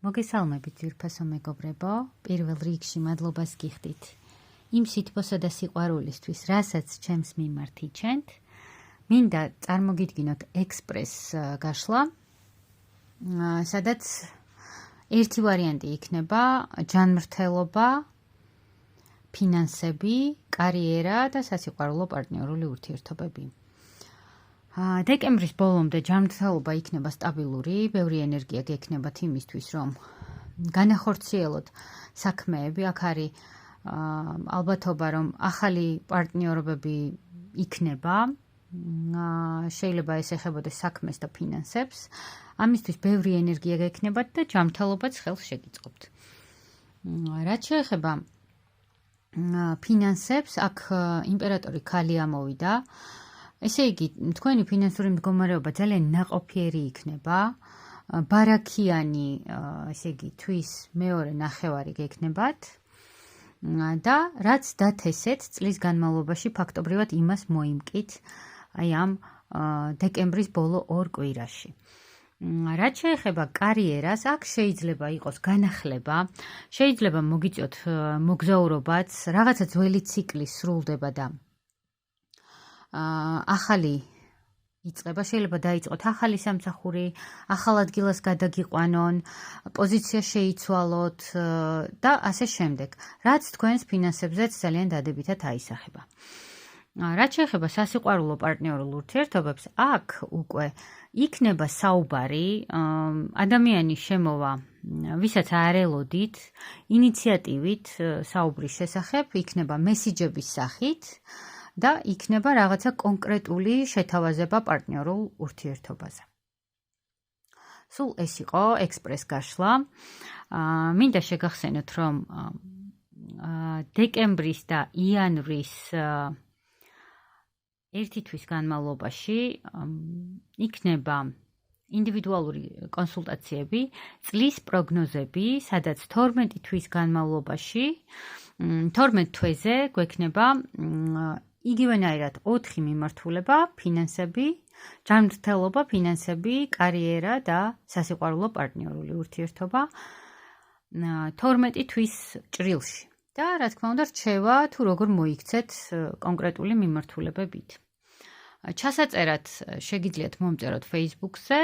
მოგესალმებით ძვირფასო მეგობრებო, პირველ რიგში მადლობას გიხდით იმ სითბოსა და სიყვარულისთვის, რასაც ჩემს მიმართ იჩენთ. მინდა წარმოგიდგინოთ ექსპრეს გაშლა, სადაც ერთი ვარიანტი იქნება ჯანმრთელობა, ფინანსები, კარიერა და სასიყვარულო პარტნიორული ურთიერთობები. დეკემბრის ბოლომდე ჯანმრთელობა იქნება სტაბილური, ბევრი ენერგია გექნებათ იმისთვის, რომ განახორციელოთ საქმეები. აქ არის ალბათობა, რომ ახალი პარტნიორობები იქნება, შეიძლება ეს ეხებოდეს საქმეს და ფინანსებს. ამისთვის ბევრი ენერგია გექნებათ და ჯანმრთელობაც ხელს შეგიწყობთ. რაც შეეხება ფინანსებს, აქ იმპერატორი ქალი ამოვიდა. ესე იგი, თქვენი ფინანსური მდგომარეობა ძალიან ნაყოფიერი იქნება, ბარაქიანი, ესე იგი, თვის მეორე ნახევარი გექნებათ და რაც დათესეთ წლის განმავლობაში ფაქტობრივად იმას მოიმკით აი ამ დეკემბრის ბოლო 2 კვირაში. რაც შეეხება კარიერას, აქ შეიძლება იყოს განახლება, შეიძლება მოგიწიოთ მოგზაურობაც, რაღაცა ძველი ციკლი სრულდება და ახალი იწყება, შეიძლება დაიწყოთ ახალი სამსახური, ახალ ადგილას გადაგიყვანონ, პოზიცია შეიცვალოთ და ასე შემდეგ, რაც თქვენს ფინანსებზეც ძალიან დადებითად აისახება. რაც შეეხება სასიყვარულო პარტნიორულ ურთიერთობებს, აქ უკვე იქნება საუბარი, ადამიანი შემოვა, ვისაც არ ელოდით, ინიციატივით საუბრის შესახებ, იქნება მესიჯების სახით და იქნება რაღაცა კონკრეტული შეთავაზება პარტნიორულ ურთიერთობაზე. სულ ეს იყო ექსპრეს გაშლა. მინდა შეგახსენოთ, რომ დეკემბრის და იანვრის ერთი თვის განმავლობაში იქნება ინდივიდუალური კონსულტაციები, წლის პროგნოზები, სადაც 12 თვის განმავლობაში 12 თვეზე გვექნება იგივენაირად 4 მიმართულება: ფინანსები, ჯანმრთელობა, ფინანსები, კარიერა და სასიყვარულო პარტნიორული ურთიერთობა 12 თვის ჭრილში. და რა თქმა უნდა, რჩევა თუ როგორ მოიქცეთ კონკრეტული მიმართულებებით. ჩასაწერად შეგიძლიათ მომწეროთ Facebook-ზე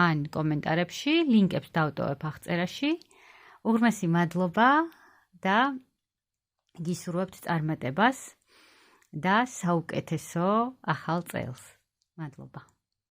ან კომენტარებში, ლინკებს დავტოვებ აღწერაში. უღრმესი მადლობა და გისურვებთ წარმატებას და საუკეთესო ახალ წელს. მადლობა.